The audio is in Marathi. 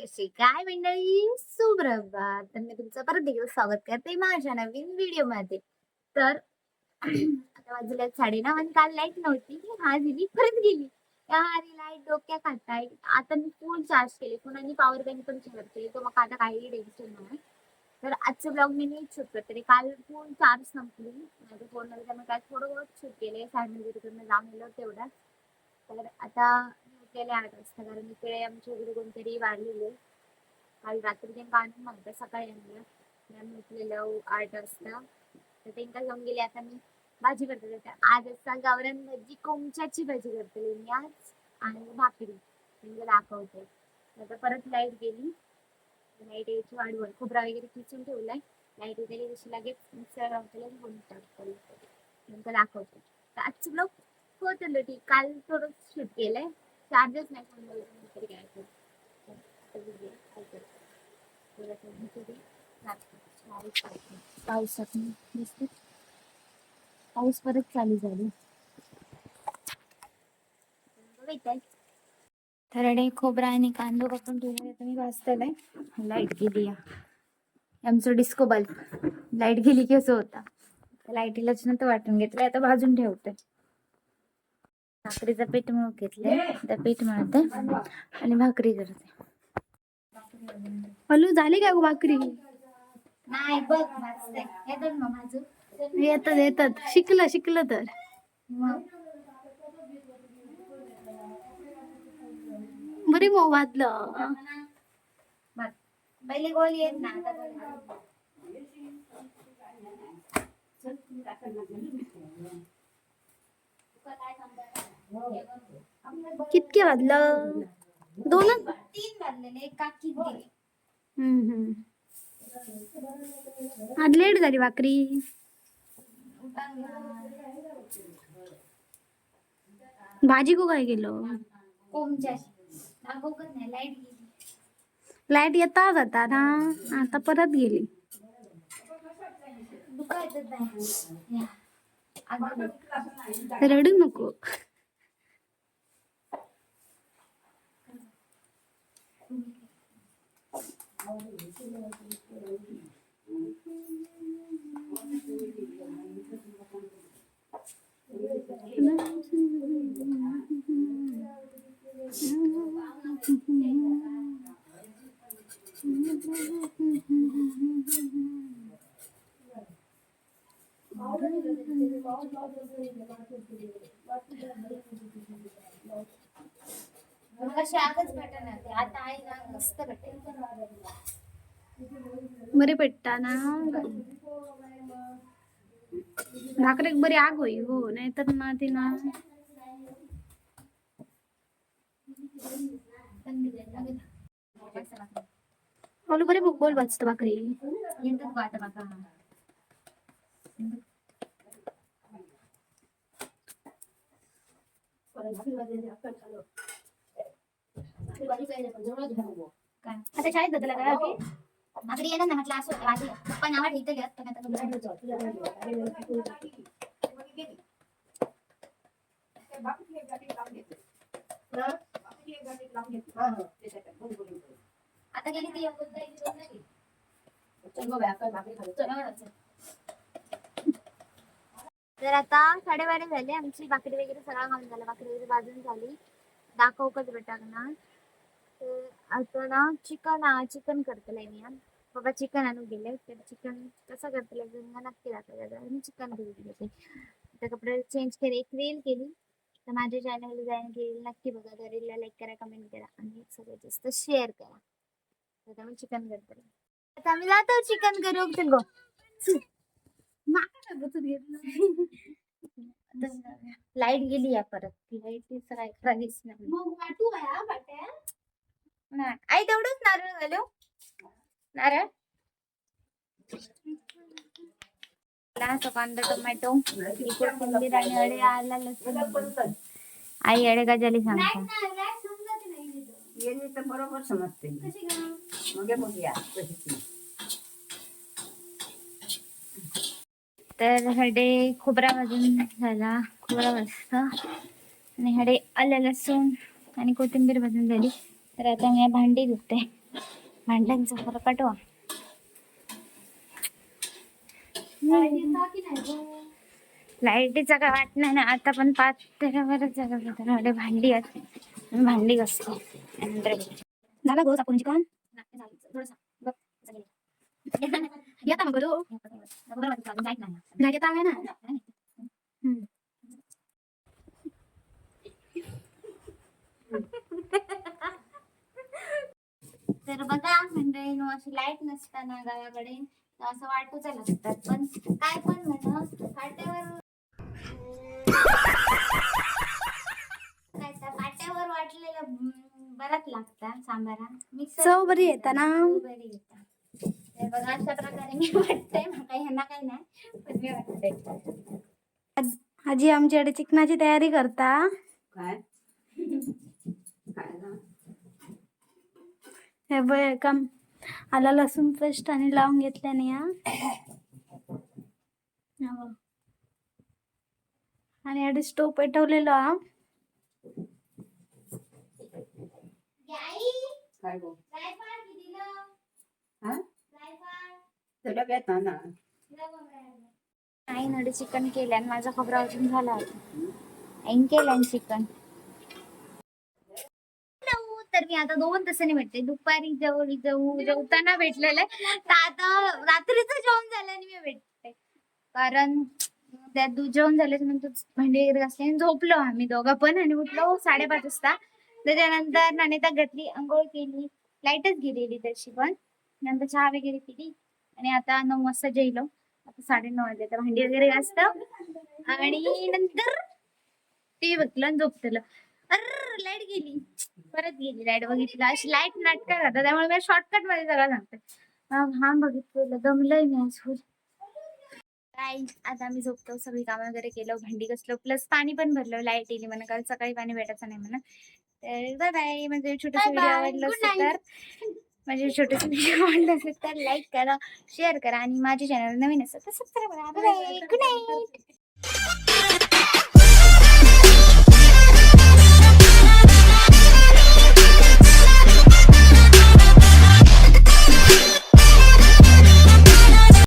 कशी काय मंडळी, सुप्रभात. तर मी तुमचं परत एकदा स्वागत करते माझ्या नवीन व्हिडिओ मध्ये. तर आता वाजले 9:30 आणि काल लाईट नव्हती. आज आली परत गेली. अरे लाईट डोक्या खाताय. आता मी फुल चार्ज केले फोन आणि पॉवर बँक पण चार्ज केले, तर मग आता काही टेन्शन नाही. तर आजचं ब्लॉग मी नीट शूट करते. काल फुल चार्ज संपली माझ्या फोनमध्ये, त्यामुळे काय थोडं बहुत शूट केले. सायन्स जाऊन आलो तेवढा. तर आता गेले 8 वाजता, कारण इकडे आमच्या इकडे कोणतरी वाढलेले. काल रात्री त्यांना आणून नव्हतं, सकाळी आणलं. मॅम उठलेलं 8 वाजता, तर त्यांना जाऊन गेले. आता मी भाजी करते. आज असा गावरान भाजी, कोमच्याची भाजी करते मी आज, आणि भाकरी म्हणजे दाखवते. आता परत लाईट गेली. लाईट यायची वाट बघ, खोबरा वगैरे खिचून ठेवलाय. लाईट गेली तशी लगेच मिक्सर लावते, फोन स्टार्ट करते, नंतर दाखवते. तर आजचं ब्लॉग होतं ठीक. काल थोडं शूट केलंय, चार्जेस नाही फोन तरी काय पावसात दिसते. पाऊस परत चालू झाली. थरडे खोबरा आणि कांदो कापून ठेवले, तुम्ही वाचताय. लाईट गेली. आमचं डिस्को बल्ब लाईट गेली की असं होता. लाईटीलाच नव्हतं वाटून घेतलंय, आता भाजून ठेवते. भाकरीचं पीठ मळून घेतलंय, त्या पीठ मळते आणि भाकरी करते. हॅलो, झाली काय भाकरी? नाही बघ, येतात मग माझं येतात येतात, शिकलं तर मग बरे मग वाजलं. पहिले गोल येत ना, आता कितके वाजलं? 2च? 3 वाजलेले, एक काकी गेली. आज लेट झाली भाकरी. भाजी को काय केलं? नाही, लाईट गेली. लाईट येता जाता ना, आता परत गेली. रडू नको. कशी आगच भेटणार ते, आता आई ना मस्त भेटेल. बरे पेटता ना भाकरेक बरी आग होई हो, नाहीतर ना ती ना बोल बरे बोल वाचत भाकरी. येतात वाट बघा. आता शाळेत जातला काय की भाकरी येणार ना, म्हटलं असं वाजलं पप्पा नावा ठेवतं घ्या. पण आता आता गेली ती तर आता 12:30 झाले. आमची भाकरी वगैरे सगळं काम झालं, भाकरी वगैरे भाजून झाली. दाखवकच टाकणार. तर आता ना चिकन करतलंय मी. बाबा चिकन आणून गेले, तर चिकन कसं करतलंय नक्की दाखवलं. मी चिकन घेऊन गेले, तर कपडे चेंज केले, एक रील केली. तर माझ्या चॅनलला जाईन रील नक्की बघा. तर रीलला लाईक करा, कमेंट करा आणि सगळ्यात जास्त शेअर करा. आता मी चिकन करते. आता आम्ही जातो चिकन करू. चल गो. लाईट गेली या परत. लाईट काय खरा दिसणार नाही. आई तेवढंच नारळ घालू. नारळ कांदा टोमॅटो कोथिंबीर आणि अडे आला लसूण. आई अडे का झाली सांगता बरोबर समजते. तर हडे खोबरा भाजून झाला, खोबरा भाजता आणि हडे आलं लसूण आणि कोथिंबीर भाजून झाली. तर आता मी भांडी धुते. भांड्यांचा फरकटवा. लाईटीचा काय वाट नाही ना आता, पण पातेल्यावरच झालं भांडी आहेत, भांडी घासतो. झाला गो आपण चिकन येता मग करू येता ना. तर बघा मंडळी, अशी लाईट नसताना गावाकडे असं वाटूच लागतात, पण काय पण म्हणा पाट्यावर पाट्यावर वाटलेलं बराच लागता सांबारा. मिक्सर चव बरी येता ना. चव बरी येता. तर बघा अशा प्रकारे मी वाटतंय, मला ह्यांना काही नाही पण मी वाटतंय. आजी आमच्याकडे चिकनाची तयारी करता. काय हे बघ काम आला लसूण पेस्ट आणि लावून घेतल्याने आणि आधी स्टोव पेटवलेलो हा. काय गो डब्यात ना आई नडे चिकन केल्यान माझा खोबरा अजून झाला होता. आईन केल्यान चिकन. तर मी आता 2 तासांनी भेटते. दुपारी जेवताना भेटलेलं आहे, तर आता रात्रीचं जेवण झाल्याने मी भेटते. कारण त्या जेवण झाल्याच्या नंतर भांडी वगैरे घासली आणि झोपलो आम्ही दोघं पण, आणि उठलो 5:30 वाजता. त्याच्यानंतर नाणीता घातली, आंघोळ केली, लाईटच गेलेली तशी पण. नंतर चहा वगैरे पिली आणि आता 9 वाजता जेवलो. आता 9:30 वाजले, तर भांडी वगैरे घासत आणि नंतर टीव्ही बघलं आणि झोपतलं. अरे लाईट गेली, परत गेली लाईट. बघितलं अशी लाईट नाटक राहतात, त्यामुळे मी शॉर्टकट मध्ये सगळं सांगते. हा बघितलं, दमलंय मी आज फुल. आता आम्ही झोपतो, सगळी कामं वगैरे केलं, भांडी घासलो, प्लस पाणी पण भरलं. लाईट येली म्हणा, कारण सकाळी पाणी भेटायचं नाही म्हणा. तर बाय बाय. म्हणजे छोटस व्हिडिओ आवडलं असेल तर, म्हणजे छोटस व्हिडिओ आवडलं असेल तर लाईक करा, शेअर करा, आणि माझे चॅनल नवीन असेल तर सबस्क्राईब करा. Bye bye, good night.